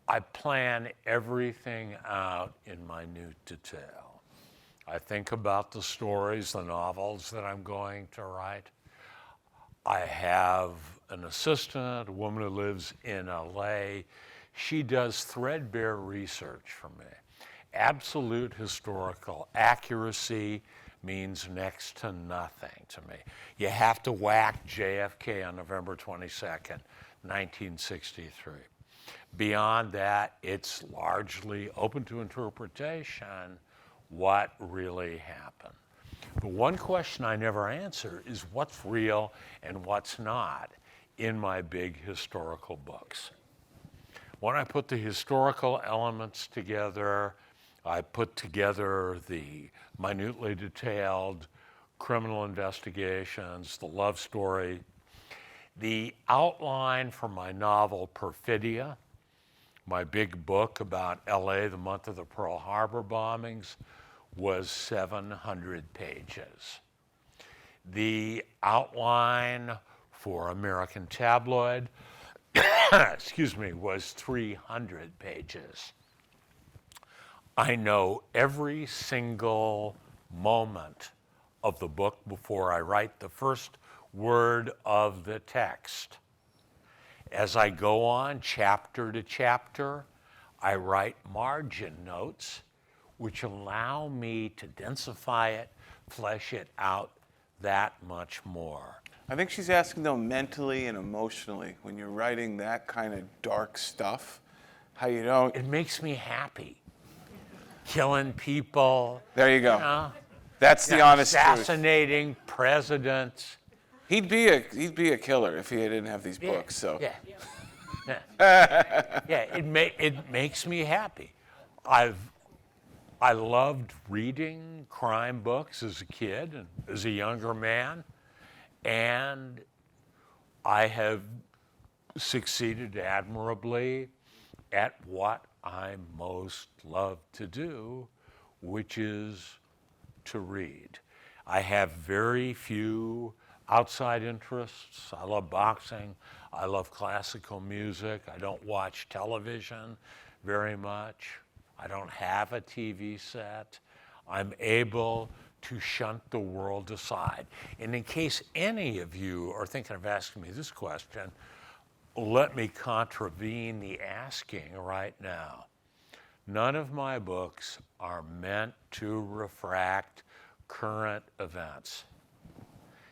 Speaker 2: I plan everything out in minute detail. I think about the stories, the novels that I'm going to write. I have an assistant, a woman who lives in LA. She does threadbare research for me. Absolute historical accuracy means next to nothing to me. You have to whack JFK on November 22nd, 1963. Beyond that, it's largely open to interpretation what really happened. The one question I never answer is what's real and what's not in my big historical books. When I put the historical elements together, I put together the minutely detailed criminal investigations, the love story, the outline for my novel Perfidia, my big book about LA, the month of the Pearl Harbor bombings, was 700 pages. The outline for American Tabloid, was 300 pages. I know every single moment of the book before I write the first word of the text. As I go on chapter to chapter, I write margin notes, which allow me to densify it, flesh it out that much more.
Speaker 1: I think she's asking though mentally and emotionally when you're writing that kind of dark stuff, how you don't.
Speaker 2: It makes me happy. Killing people.
Speaker 1: There you go.
Speaker 2: You know,
Speaker 1: That's the honest truth.
Speaker 2: assassinating presidents.
Speaker 1: He'd be a killer if he didn't have these books. So
Speaker 2: Yeah. Yeah, it makes me happy. I loved reading crime books as a kid and as a younger man, and I have succeeded admirably at what I most love to do, which is to read. I have very few outside interests. I love boxing. I love classical music. I don't watch television very much. I don't have a TV set. I'm able to shunt the world aside. And in case any of you are thinking of asking me this question, let me contravene the asking right now. None of my books are meant to refract current events.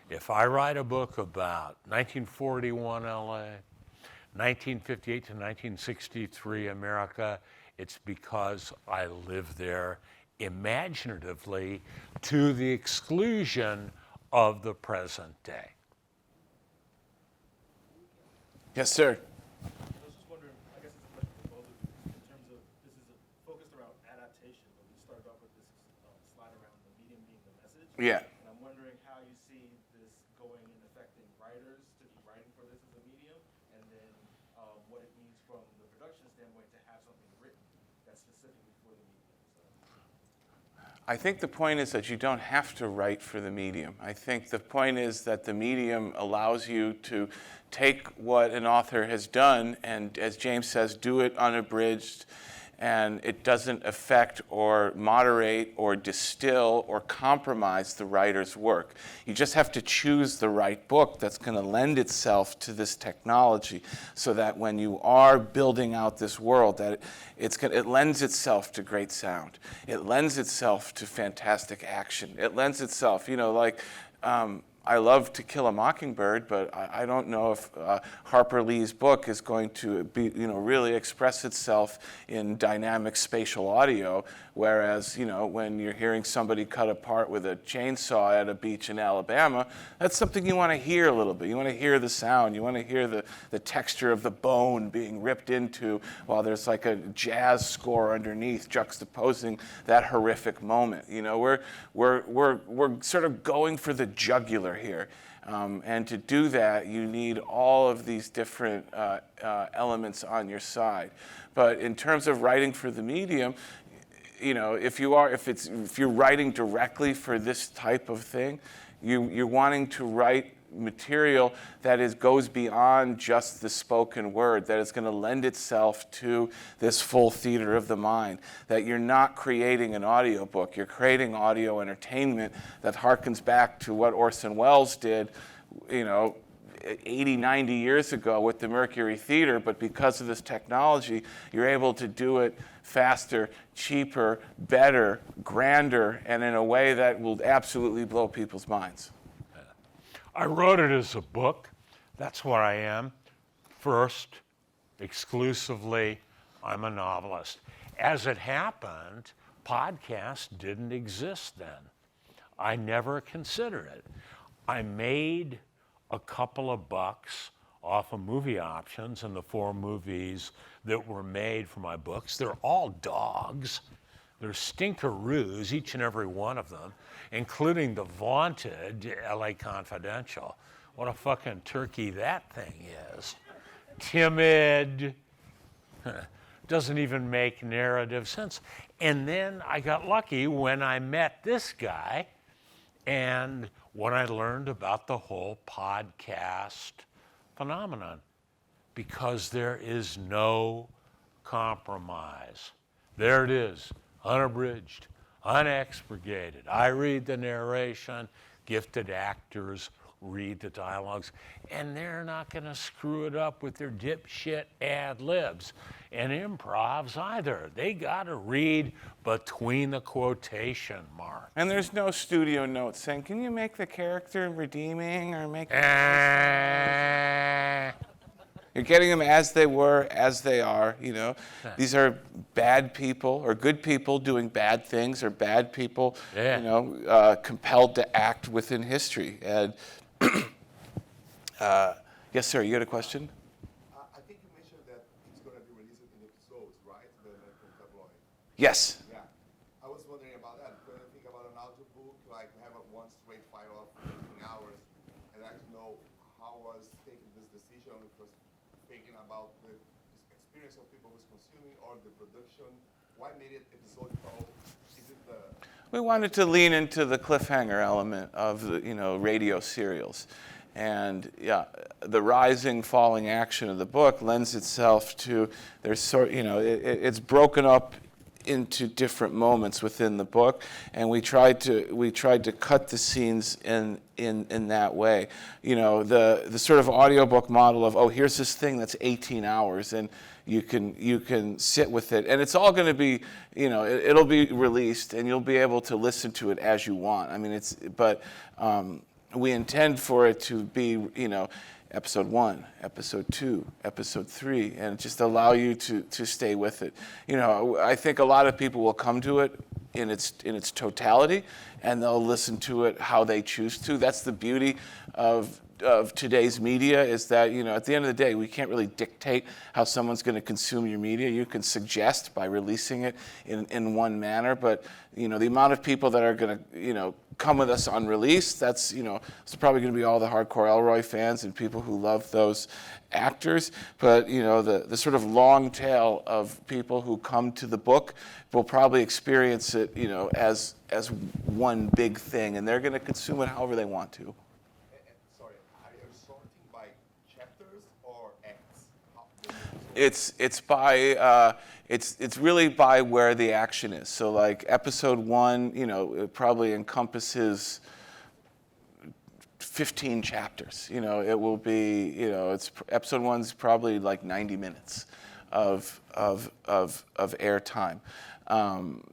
Speaker 2: If I write a book about 1941 LA, 1958 to 1963 America, it's because I live there imaginatively to the exclusion of the present day.
Speaker 1: yes, sir.
Speaker 11: I was just wondering, I guess it's a question for both of you, in terms of, this is focused around adaptation, but we started off with this slide around the medium being the message.
Speaker 1: Yeah.
Speaker 11: And I'm wondering how you see this going and affecting writers to be writing for this as a medium, and then what it means from the production standpoint to have something written that's specifically for the medium.
Speaker 1: I think the point is that you don't have to write for the medium. I think the point is that the medium allows you to take what an author has done and, as James says, do it unabridged, and it doesn't affect or moderate or distill or compromise the writer's work. You just have to choose the right book that's going to lend itself to this technology so that when you are building out this world, that it lends itself to great sound. It lends itself to fantastic action. It lends itself, I love To Kill a Mockingbird, but I don't know if Harper Lee's book is going to be, really express itself in dynamic spatial audio. Whereas, when you're hearing somebody cut apart with a chainsaw at a beach in Alabama, that's something you want to hear a little bit. You want to hear the sound. You want to hear the texture of the bone being ripped into while there's like a jazz score underneath juxtaposing that horrific moment. We're sort of going for the jugular here. And to do that, you need all of these different elements on your side. But in terms of writing for the medium, if you're writing directly for this type of thing, you're wanting to write material that goes beyond just the spoken word, that is going to lend itself to this full theater of the mind, that you're not creating an audiobook, you're creating audio entertainment that harkens back to what Orson Welles did, 80, 90 years ago with the Mercury Theater, but because of this technology, you're able to do it faster, cheaper, better, grander, and in a way that will absolutely blow people's minds.
Speaker 2: I wrote it as a book. That's what I am. First, exclusively, I'm a novelist. As it happened, podcasts didn't exist then. I never considered it. I made a couple of bucks off of movie options and the 4 movies that were made for my books. They're all dogs. They're stinkeroos, each and every one of them, including the vaunted LA Confidential. What a fucking turkey that thing is. Timid, doesn't even make narrative sense. And then I got lucky when I met this guy and when I learned about the whole podcast phenomenon, because there is no compromise. There it is, unabridged, unexpurgated. I read the narration, gifted actors read the dialogues, and they're not going to screw it up with their dipshit ad libs and improvs either. They got to read between the quotation marks.
Speaker 1: And there's no studio note saying, can you make the character redeeming or make it You're getting them as they were, as they are, you know. These are bad people or good people doing bad things, or bad people, you know, compelled to act within history. And yes, sir, you had a question?
Speaker 12: I think you mentioned that it's going to be released in episodes, right? The American Tabloid.
Speaker 1: Yes.
Speaker 12: Yeah. I was wondering about that. When I think about an audiobook, like have one straight file of 15 hours, and I know how I was taking this decision, because thinking about the experience of people who's consuming or the production. Why made it episodical? Is it the...
Speaker 1: We wanted to lean into the cliffhanger element of the, you know, radio serials. And yeah, the rising, falling action of the book lends itself to, there's sort, you know, it's broken up into different moments within the book, and we tried to cut the scenes in that way. You know, the sort of audiobook model of, oh, here's this thing that's 18 hours, and you can sit with it, and it's all going to be, you know, it'll be released, and you'll be able to listen to it as you want. I mean, we intend for it to be, you know, episode 1, episode 2, episode 3, and just allow you to stay with it. You know, I think a lot of people will come to it in its totality, and they'll listen to it how they choose to. That's the beauty of today's media, is that, you know, at the end of the day, we can't really dictate how someone's going to consume your media. You can suggest by releasing it in one manner, but, you know, the amount of people that are going to, you know, come with us on release, that's, you know, it's probably going to be all the hardcore Ellroy fans and people who love those actors. But, you know, the sort of long tail of people who come to the book will probably experience it, you know, as one big thing, and they're going to consume it however they want to.
Speaker 12: Sorry, are you sorting by chapters or acts?
Speaker 1: It's by it's really by where the action is. So like episode 1, you know, it probably encompasses 15 chapters. You know, it will be, you know, it's episode 1's probably like 90 minutes of air time.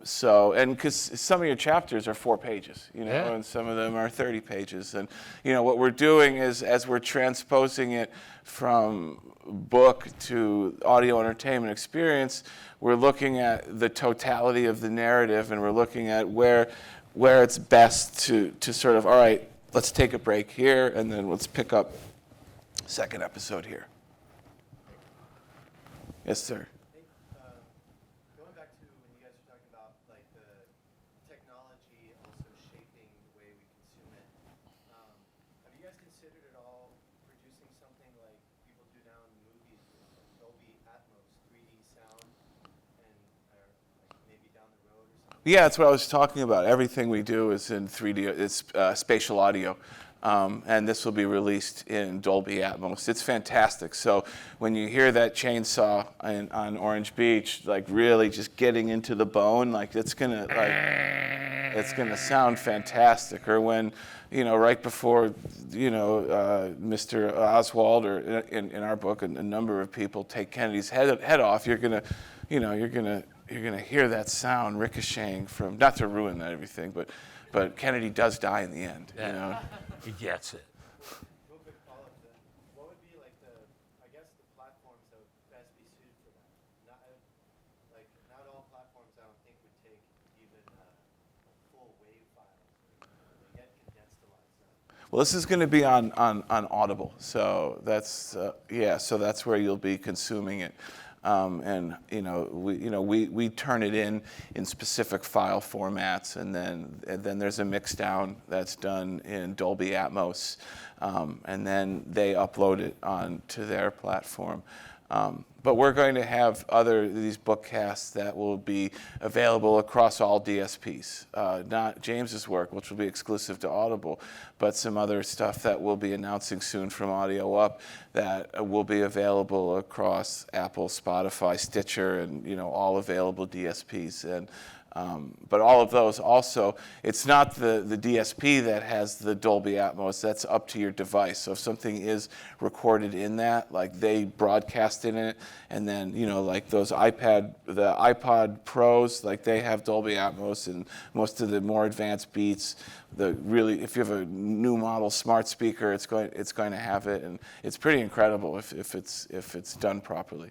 Speaker 1: So, and because some of your chapters are 4 pages, you know, and some of them are 30 pages. And, you know, what we're doing is, as we're transposing it from book to audio entertainment experience, we're looking at the totality of the narrative, and we're looking at where it's best to sort of, all right, let's take a break here, and then let's pick up second episode here. Yes, sir.
Speaker 13: Going back to when you guys were talking about like the technology also shaping the way we consume it, have you guys considered at all producing something like people do now in movies with Dolby Atmos 3D sound, and like maybe down the road or something?
Speaker 1: Yeah, that's what I was talking about. Everything we do is in 3D. It's spatial audio. And this will be released in Dolby Atmos. It's fantastic. So when you hear that chainsaw on Orange Beach, like really just getting into the bone, like it's gonna sound fantastic. Or when, you know, right before, you know, Mr. Oswald, or in our book, a number of people take Kennedy's head off, you're gonna hear that sound ricocheting from, not to ruin everything, but Kennedy does die in the end. You know.
Speaker 2: He gets it.
Speaker 13: Real quick follow-up then. What would be like the platforms that would best be suited for that? Not all platforms, I don't think, would take even full wave files. They get condensed a lot of stuff.
Speaker 1: Well, this is going to be on Audible, so that's so that's where you'll be consuming it. And we turn it in specific file formats, and then there's a mix down that's done in Dolby Atmos, and then they upload it onto their platform. But we're going to have these bookcasts that will be available across all DSPs. Not James's work, which will be exclusive to Audible, but some other stuff that we'll be announcing soon from Audio Up that will be available across Apple, Spotify, Stitcher, and, you know, all available DSPs. And But all of those also, it's not the DSP that has the Dolby Atmos, that's up to your device. So if something is recorded in that, like they broadcast in it, and then, like the iPod Pros, like they have Dolby Atmos, and most of the more advanced Beats, if you have a new model smart speaker, it's going to have it, and it's pretty incredible if it's done properly.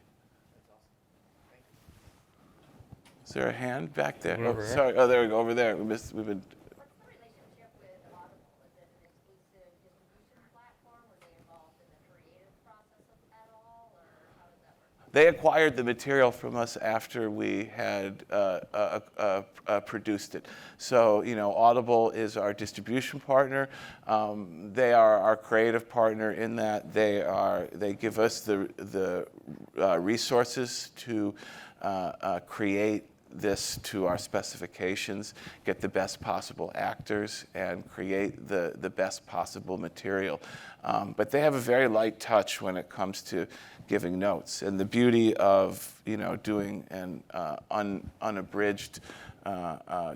Speaker 1: Is there a hand back there? Oh, sorry. Oh, there we go. Over there. We've been.
Speaker 8: What's the relationship with Audible? Is it an exclusive distribution platform? Were they involved in the creative process at all, or how does that work?
Speaker 1: They acquired the material from us after we had produced it. So, Audible is our distribution partner. They are our creative partner in that they give us the resources to create this to our specifications, get the best possible actors, and create the best possible material. But they have a very light touch when it comes to giving notes. And the beauty of doing an unabridged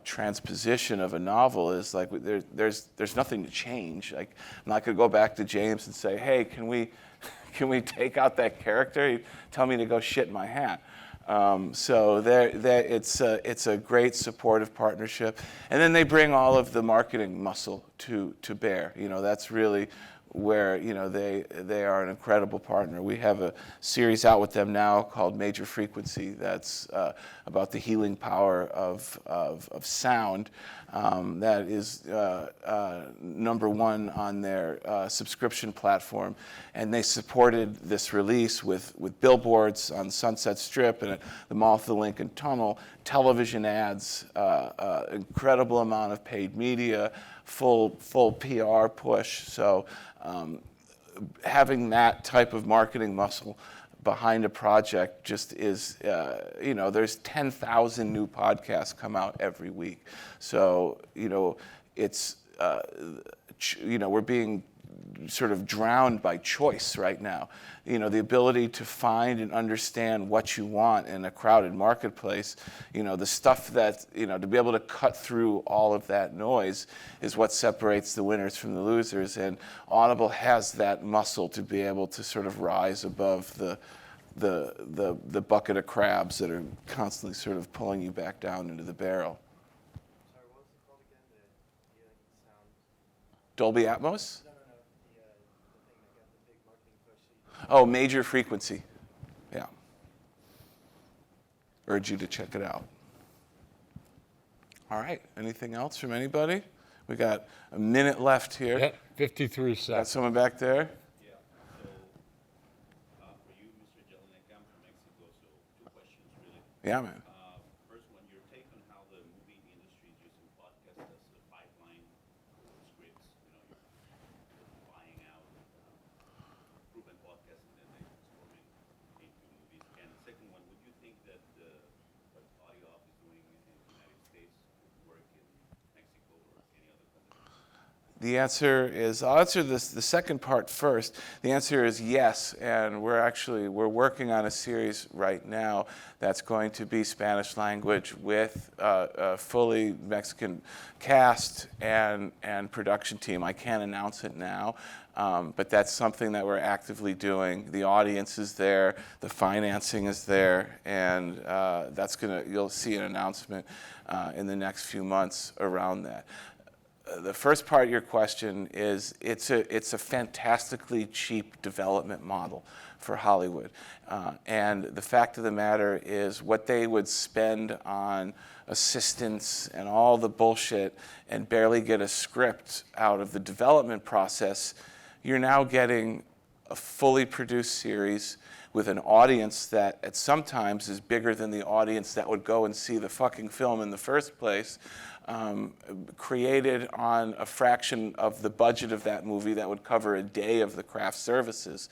Speaker 1: transposition of a novel is like there's nothing to change. Like I'm not going to go back to James and say, hey, can we take out that character? He'd tell me to go shit in my hat. So it's a great supportive partnership, and then they bring all of the marketing muscle to bear. That's really where they are an incredible partner. We have a series out with them now called Major Frequency that's about the healing power of sound. That is #1 on their subscription platform, and they supported this release with billboards on Sunset Strip and at the mouth of the Lincoln Tunnel, television ads, incredible amount of paid media, full PR push. So having that type of marketing muscle behind a project just is, there's 10,000 new podcasts come out every week. So, it's, we're being sort of drowned by choice right now. The ability to find and understand what you want in a crowded marketplace, the stuff that, to be able to cut through all of that noise is what separates the winners from the losers. And Audible has that muscle to be able to sort of rise above the bucket of crabs that are constantly sort of pulling you back down into the barrel.
Speaker 13: Sorry, what was it called again? The sound.
Speaker 1: Dolby Atmos?
Speaker 13: No. The thing that got the big marketing push.
Speaker 1: Oh, Major Frequency. Yeah. Urge you to check it out. All right. Anything else from anybody? We got a minute left here.
Speaker 2: Yeah, 53
Speaker 1: Got
Speaker 2: seconds.
Speaker 1: someone back there?
Speaker 14: Yeah. So for you, Mr. Jellinek, I'm from Mexico, so 2 questions really.
Speaker 1: Yeah, man.
Speaker 14: First one, your take on how the movie industry is using podcasts as a pipeline for scripts. You're buying out proven podcasts and then they're transforming into movies. And the second one, would you think that what Audio is doing in the United States would work in Mexico or any other country?
Speaker 1: The answer is, I'll answer the second part first. The answer is yes, and we're working on a series right now that's going to be Spanish language with a fully Mexican cast and production team. I can't announce it now, but that's something that we're actively doing. The audience is there, the financing is there, and you'll see an announcement in the next few months around that. The first part of your question is it's a fantastically cheap development model for Hollywood. And the fact of the matter is what they would spend on assistants and all the bullshit and barely get a script out of the development process, you're now getting a fully produced series with an audience that at sometimes is bigger than the audience that would go and see the fucking film in the first place. Created on a fraction of the budget of that movie that would cover a day of the craft services.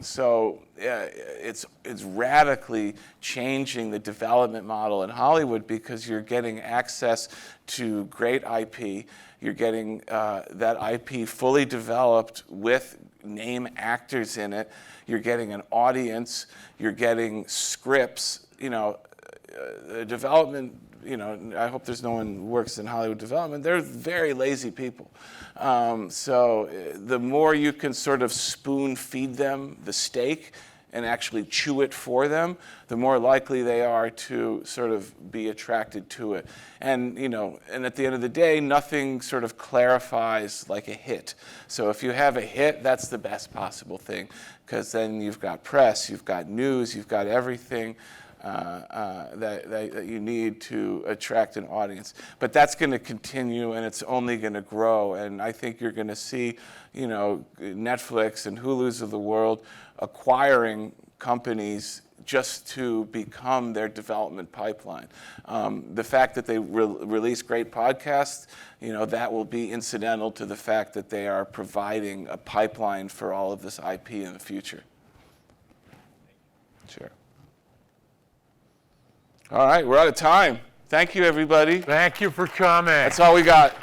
Speaker 1: So it's radically changing the development model in Hollywood because you're getting access to great IP. You're getting that IP fully developed with name actors in it. You're getting an audience. You're getting scripts. The development I hope there's no one who works in Hollywood development. They're very lazy people. So the more you can sort of spoon feed them the steak and actually chew it for them, the more likely they are to sort of be attracted to it. And at the end of the day, nothing sort of clarifies like a hit. So if you have a hit, that's the best possible thing, because then you've got press, you've got news, you've got everything that you need to attract an audience. But that's going to continue, and it's only going to grow. And I think you're going to see, Netflix and Hulu's of the world acquiring companies just to become their development pipeline. The fact that they release great podcasts, that will be incidental to the fact that they are providing a pipeline for all of this IP in the future. Sure. All right, we're out of time. Thank you, everybody.
Speaker 2: Thank you for coming.
Speaker 1: That's all we got.